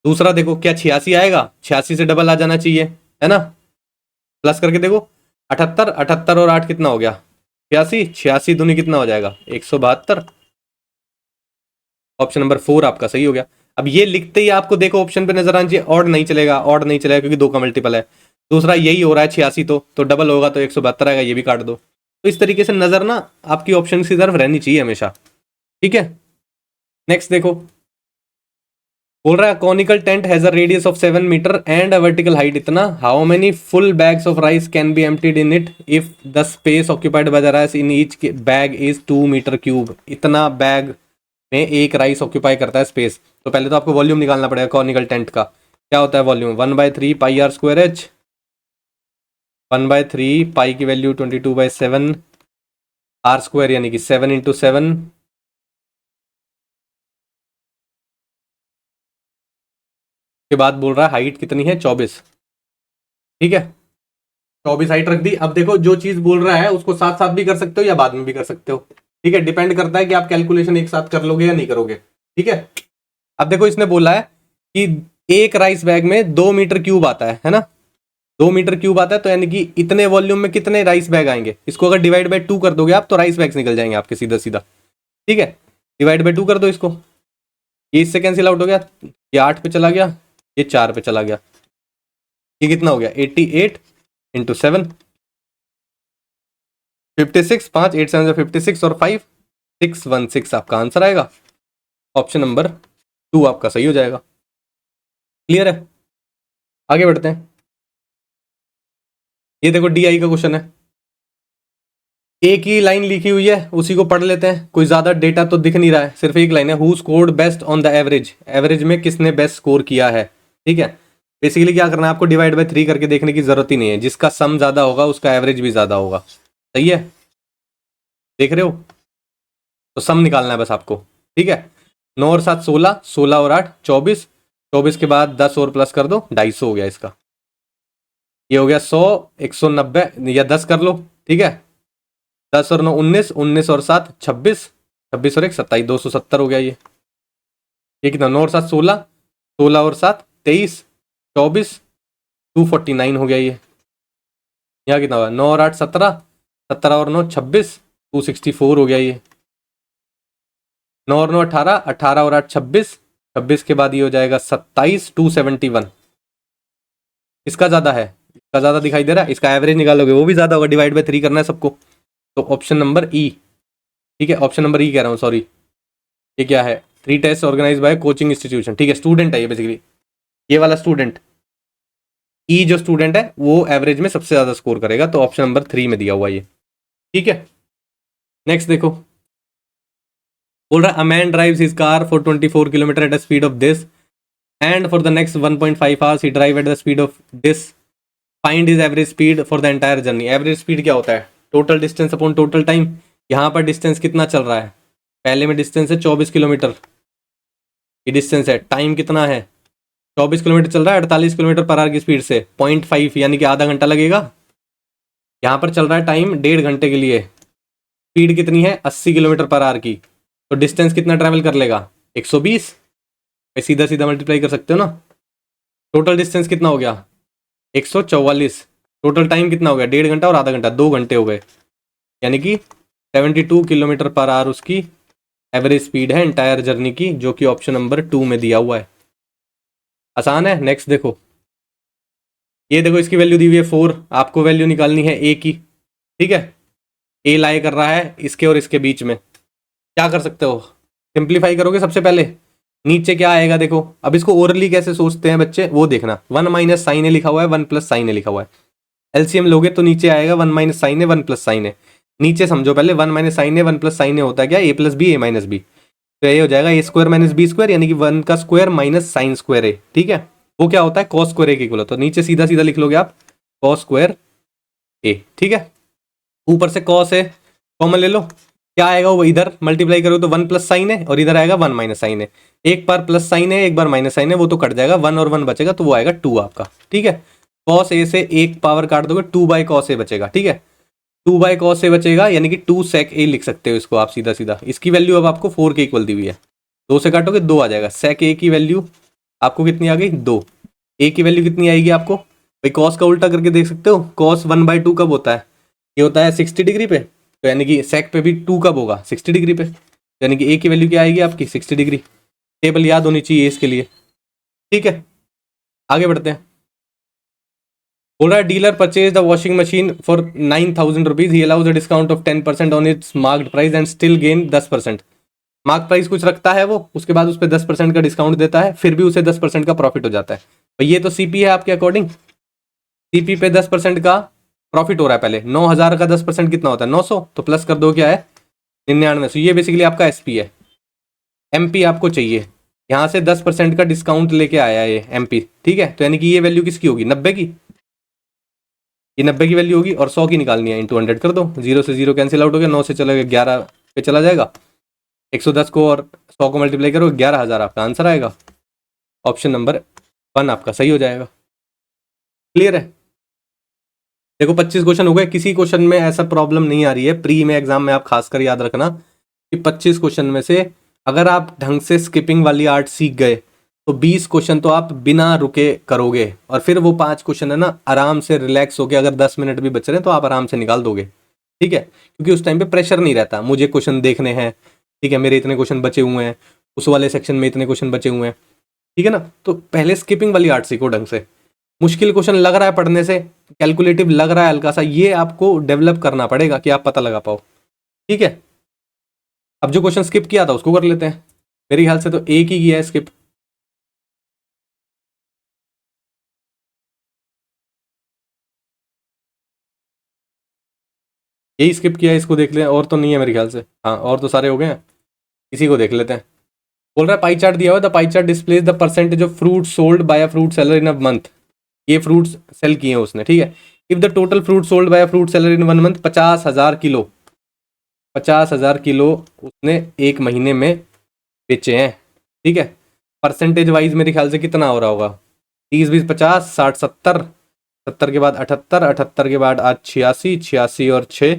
दूसरा देखो क्या 86 आएगा, 86 से डबल आ जाना चाहिए, है ना, प्लस करके देखो 78, 78 और 8 कितना हो गया 86, 86 दूनी कितना हो जाएगा 172। ऑप्शन नंबर 4 आपका सही हो गया। अब ये लिखते ही आपको देखो ऑप्शन पे नजर आना चाहिए, ऑड नहीं चलेगा, ऑड नहीं चलेगा क्योंकि 2 का मल्टीपल है। दूसरा यही हो रहा है 86, तो डबल होगा तो 172 आएगा, ये भी काट दो। तो इस तरीके से नजर ना आपकी ऑप्शन की तरफ रहनी चाहिए हमेशा। ठीक है, नेक्स्ट देखो, बोल रहा है conical tent has a radius of 7 metre and a vertical height इतना, how many full bags of rice can be emptied in it if the space occupied by the rice in each bag is 2 metre cube. इतना bag में एक rice occupy करता है space. तो पहले तो आपको वॉल्यूम निकालना पड़ेगा कॉनिकल टेंट का, क्या होता है volume 1/3 pi r square h, 1/3 pi की वैल्यू 22/7 आर स्क्वायर, यानी कि 7 इंटू 7, के बाद बोल रहा है हाइट कितनी है 24। ठीक है, 24 हाइट रख दी। अब देखो जो चीज बोल रहा है उसको साथ साथ भी कर सकते हो या बाद में भी कर सकते हो। ठीक है, डिपेंड करता है कि आप कैलकुलेशन एक साथ कर लोगे या नहीं करोगे। ठीक है, अब देखो इसने बोला है कि एक राइस बैग में 2 मीटर क्यूब आता है ना, 2 मीटर क्यूब आता है, तो यानी कि इतने वॉल्यूम में कितने राइस बैग आएंगे। इसको अगर डिवाइड बाय 2 कर दोगे आप तो राइस बैग्स निकल जाएंगे आपके सीधा सीधा। ठीक है, डिवाइड बाय 2 कर दो इसको, ये इससे कैंसिल आउट हो गया, ये 8 पे चला गया, ये 4 पे चला गया, ये कितना हो गया 88 इंटू 7, 56, 5 8 7 56 और 5 616 आपका आंसर आएगा। ऑप्शन नंबर 2 आपका सही हो जाएगा। क्लियर है, आगे बढ़ते हैं। ये देखो DI का क्वेश्चन है, एक ही लाइन लिखी हुई है, उसी को पढ़ लेते हैं, कोई ज्यादा डेटा तो दिख नहीं रहा है, सिर्फ एक लाइन है, who scored best on the average. Average में किसने बेस्ट स्कोर किया है। ठीक है, बेसिकली क्या करना है आपको, डिवाइड बाय 3 करके देखने की जरूरत ही नहीं है, जिसका सम ज्यादा होगा उसका एवरेज भी ज्यादा होगा। सही है, देख रहे हो, तो सम निकालना है बस आपको। ठीक है, 9 और 7 16, 16 और 8 24, 24 के बाद 10 और प्लस कर दो, 250 हो गया इसका। ये हो गया 100, 190 या 10 कर लो। ठीक है, 10 और 9 19, 19 और 7 26, 26 और 1 27, 270 हो गया ये कितना 9 और 7 16, 16 और 7 23, 24, 249 हो गया ये। यहाँ कितना होगा, 9 और 8 17, 17 और 9 26, 264 हो गया ये। 9 और 9 18, 18 और 8 26, 26 के बाद ये हो जाएगा 27, 271। इसका ज़्यादा है, इसका ज़्यादा दिखाई दे रहा है, इसका एवरेज निकालोगे वो भी ज़्यादा होगा, डिवाइड बाय 3 करना है सबको। तो ऑप्शन नंबर ई, ठीक है, ऑप्शन नंबर ई कह रहा हूँ, सॉरी। ये क्या है, 3 test organize by coaching institution, ठीक है, स्टूडेंट है ये बेसिकली, ये वाला स्टूडेंट। ई जो स्टूडेंट है वो एवरेज में सबसे ज़्यादा स्कोर करेगा, तो ऑप्शन नंबर 3 में दिया हुआ ये, ठीक है। नेक्स्ट देखो, बोल रहा है a man drives his car for 24 kilometre at a speed of this and for the next 1.5 hours he drive at the speed of this, find his average speed for the entire journey. Average speed क्या होता है, total distance upon total time. यहाँ पर distance कितना चल रहा है, पहले में डिस्टेंस है 24 किलोमीटर, ये डिस्टेंस है, टाइम कितना है 24 किलोमीटर चल रहा है 48 किलोमीटर पर आवर की स्पीड से, 0.5 यानी कि आधा घंटा लगेगा। यहाँ पर चल रहा है टाइम 1.5 घंटे के लिए, स्पीड कितनी है 80 किलोमीटर पर आवर की, तो डिस्टेंस कितना ट्रैवल कर लेगा 120, सीधा सीधा मल्टीप्लाई कर सकते हो ना। टोटल डिस्टेंस कितना हो गया 144, टोटल टाइम कितना हो गया 1.5 घंटा और आधा घंटा, 2 घंटे हो गए, यानी कि 72 किलोमीटर पर आवर उसकी एवरेज स्पीड है एंटायर जर्नी की, जो कि ऑप्शन नंबर 2 में दिया हुआ है। आसान है। नेक्स्ट देखो, ये देखो इसकी वैल्यू दी हुई है 4, आपको वैल्यू निकालनी है ए की, ठीक है। ए लाई कर रहा है इसके और इसके बीच में, क्या कर सकते हो, सिंप्लीफाई करोगे सबसे पहले, नीचे क्या आएगा देखो। अब इसको ओरली कैसे सोचते हैं बच्चे वो देखना, 1 माइनस साइन ए लिखा हुआ है, 1 प्लस साइन ए लिखा हुआ है, एलसीएम लोगे तो नीचे आएगा 1 माइनस साइन ए 1 प्लस साइन ए। नीचे समझो पहले, 1 माइनस साइन ए 1 प्लस साइन ए होता है क्या, ए प्लस बी ए माइनस बी, तो ये हो जाएगा ए स्क्वायर माइनस बी स्क्वायर, यानी कि 1 का स्क्वायर माइनस साइन स्क्वायर ए, ठीक है। वो क्या होता है कॉस स्क्वायर ए के इक्वल, तो नीचे सीधा सीधा लिख लोगे आप कॉस स्क्वायर ए, ठीक है। ऊपर से कॉस है कॉमन ले लो, क्या आएगा वो इधर मल्टीप्लाई करोगे तो 1 प्लस साइन है और इधर आएगा 1 माइनस साइन है, एक बार प्लस साइन है एक बार माइनस साइन है, वो तो कट जाएगा, 1 और 1 बचेगा तो वो आएगा 2 आपका, ठीक है। कॉस ए से एक पावर काट दोगे 2 बाई कॉस ए बचेगा, ठीक है, 2 बाई कॉस ए बचेगा, यानी कि 2 सेक ए लिख सकते हो इसको आप सीधा सीधा। इसकी वैल्यू अब आपको 4 के इक्वल दी हुई है, 2 से काटोगे 2 आ जाएगा, सेक ए की वैल्यू आपको कितनी आ गई 2, ए की वैल्यू कितनी आएगी आपको, भाई कॉस का उल्टा करके देख सकते हो, कॉस 1/2 कब होता है, ये होता है 60 डिग्री पे, तो यानी कि सेक पे भी 2 कब होगा 60 डिग्री पे, यानी कि ए की वैल्यू क्या आएगी आपकी 60 डिग्री। टेबल याद होनी चाहिए इसके लिए, ठीक है। आगे बढ़ते हैं, बोल रहा है dealer purchase the washing machine for 9,000 rupees, he allows a discount of 10% on it's marked price and still gain 10%। Mark price कुछ रखता है वो, उसके बाद उस पर 10% का डिस्काउंट देता है, फिर भी उसे 10% का प्रॉफिट हो जाता है। तो ये तो सीपी है आपके अकॉर्डिंग, सीपी पे 10% का प्रॉफिट हो रहा है। पहले 9,000 का 10% कितना होता है 900, तो प्लस कर दो क्या है 99। ये बेसिकली आपका एसपी है, एमपी आपको चाहिए, यहाँ से 10% का डिस्काउंट लेके आया है ये एमपी, ठीक है। तो यानी कि ये वैल्यू किसकी होगी 90 की, ये 90 की वैल्यू होगी और 100 की निकालनी है, इंटू 100 कर दो, 0 से 0 कैंसिल आउट हो गया, 9 से चला गया 11 पे चला जाएगा, 110 को और 100 को मल्टीप्लाई करो 11,000 आपका आंसर आएगा, ऑप्शन नंबर 1 आपका सही हो जाएगा। क्लियर है। देखो 25 क्वेश्चन हो गए, किसी क्वेश्चन में ऐसा प्रॉब्लम नहीं आ रही है, प्री में एग्जाम में आप खासकर याद रखना कि 25 क्वेश्चन में से अगर आप ढंग से स्किपिंग वाली आर्ट सीख गए तो 20 क्वेश्चन तो आप बिना रुके करोगे, और फिर वो 5 क्वेश्चन है ना आराम से रिलैक्स होके, अगर 10 मिनट भी बच रहे हैं तो आप आराम से निकाल दोगे, ठीक है। क्योंकि उस टाइम पे प्रेशर नहीं रहता, मुझे क्वेश्चन देखने हैं, ठीक है, मेरे इतने क्वेश्चन बचे हुए हैं, उस वाले सेक्शन में इतने क्वेश्चन बचे हुए हैं, ठीक है ना। तो पहले स्किपिंग वाली आर्ट सीखो ढंग से, मुश्किल क्वेश्चन लग रहा है पढ़ने से, कैलकुलेटिव लग रहा है हल्का सा, ये आपको डेवलप करना पड़ेगा कि आप पता लगा पाओ, ठीक है। अब जो क्वेश्चन स्किप किया था उसको कर लेते हैं, मेरे ख्याल से तो एक ही किया है स्किप, यही स्किप किया है, इसको देख लें, और तो नहीं है मेरे ख्याल से, हाँ और तो सारे हो गए हैं, इसी को देख लेते हैं। बोल रहा है पाई चार्ट दिया हुआ, the pie chart displays the percentage of fruit sold by a fruit seller in a month, ये फ्रूट्स सेल किए हैं उसने, ठीक है। If the total fruit sold by a fruit seller in 1 month 50,000 kilo, 50,000 kilo उसने एक महीने में बेचे हैं, ठीक है। परसेंटेज वाइज मेरे ख्याल से कितना हो रहा होगा 30 20 50 60 70, 70 के बाद 78, 78 के बाद आज 86, 86 और 6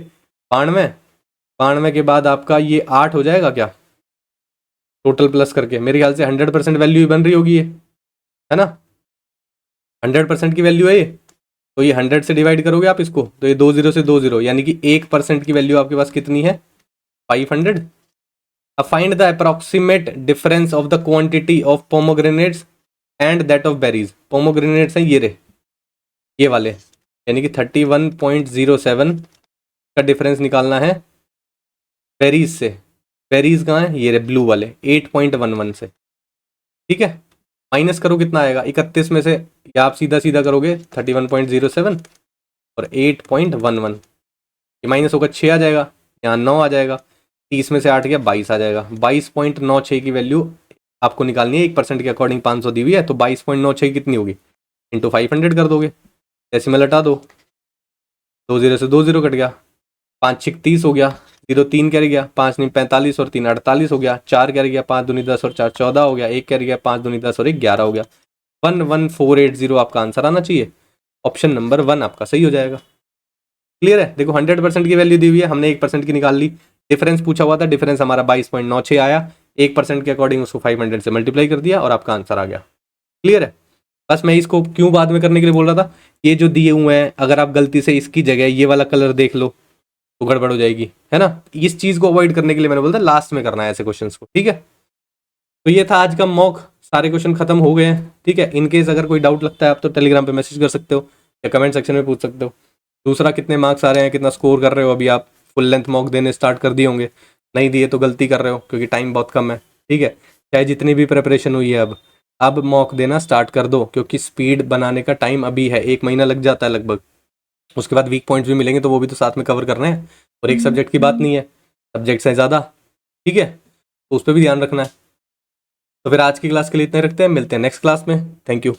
92, 92 के बाद आपका ये 8 हो जाएगा क्या टोटल प्लस करके, मेरे ख्याल से 100% वैल्यू ही बन रही होगी ये, है ना, 100% की वैल्यू है ये, तो ये 100 से डिवाइड करोगे आप इसको, तो ये 20 से 20, यानी कि 1% की वैल्यू आपके पास कितनी है, 500। अब find the approximate difference of the quantity of pomegranates and that of berries. Pomegranates हैं ये रहे, ये वाले, यानी कि 31.07 का डिफरेंस निकालना है बेरीज से। बेरीज कहाँ है, ये रहे ब्लू वाले, 8.11 से। ठीक है, माइनस करो कितना आएगा 31 में से, या आप सीधा सीधा करोगे 31.07 और 8.11, ये माइनस होकर 6 आ जाएगा, यहाँ 9 आ जाएगा, 30 में से 8 गया 22 आ जाएगा। 22.96 की वैल्यू आपको निकालनी है, 1% के अकॉर्डिंग 500 दी हुई है, तो 22.96 कितनी होगी, इंटू 500 कर दोगे, डेसिमल हटा दो, 20 से 20 कट गया, 5 6 30 हो गया, 0 3 क्या रह गया, 5 9 45 और 3 48 हो गया, 4 क्या रह गया, 5 दूनी 10 और 4 14 हो गया, 1 क्या रह गया, 5 दूनी 10 और 1 11 हो गया। 11480 आपका आंसर आना चाहिए, ऑप्शन नंबर 1 आपका सही हो जाएगा। क्लियर है, देखो 100% की वैल्यू दी हुई है, हमने 1% की निकाल ली, डिफरेंस पूछा हुआ था, डिफरेंस हमारा 22.96 आया, 1% के अकॉर्डिंग उसको 500 से मल्टीप्लाई कर दिया और आपका आंसर आ गया। क्लियर है, बस मैं इसको क्यों बाद में करने के लिए बोल रहा था, ये जो दिए हुए हैं अगर आप गलती से इसकी जगह ये वाला कलर देख लो तो गड़बड़ हो जाएगी, है ना। इस चीज को अवॉइड करने के लिए मैंने बोलता लास्ट में करना है ऐसे क्वेश्चंस को। ठीक है, तो ये था आज का मॉक, सारे क्वेश्चन खत्म हो गए हैं। ठीक है, इनकेस अगर कोई डाउट लगता है आप तो टेलीग्राम पे मैसेज कर सकते हो या कमेंट सेक्शन में पूछ सकते हो। दूसरा, कितने मार्क्स आ रहे हैं, कितना स्कोर कर रहे हो, अभी आप फुल लेंथ मॉक देने स्टार्ट कर दिए होंगे, नहीं दिए तो गलती कर रहे हो क्योंकि टाइम बहुत कम है। ठीक है, चाहे जितनी भी प्रिपरेशन हुई है अब मॉक देना स्टार्ट कर दो, क्योंकि स्पीड बनाने का टाइम अभी है, 1 महीना लग जाता है लगभग, उसके बाद वीक पॉइंट्स भी मिलेंगे तो वो भी तो साथ में कवर करना है, और एक सब्जेक्ट की बात नहीं है, सब्जेक्ट्स हैं ज़्यादा। ठीक है, तो उस पर भी ध्यान रखना है। तो फिर आज की क्लास के लिए इतने रखते हैं, मिलते हैं नेक्स्ट क्लास में। Thank you.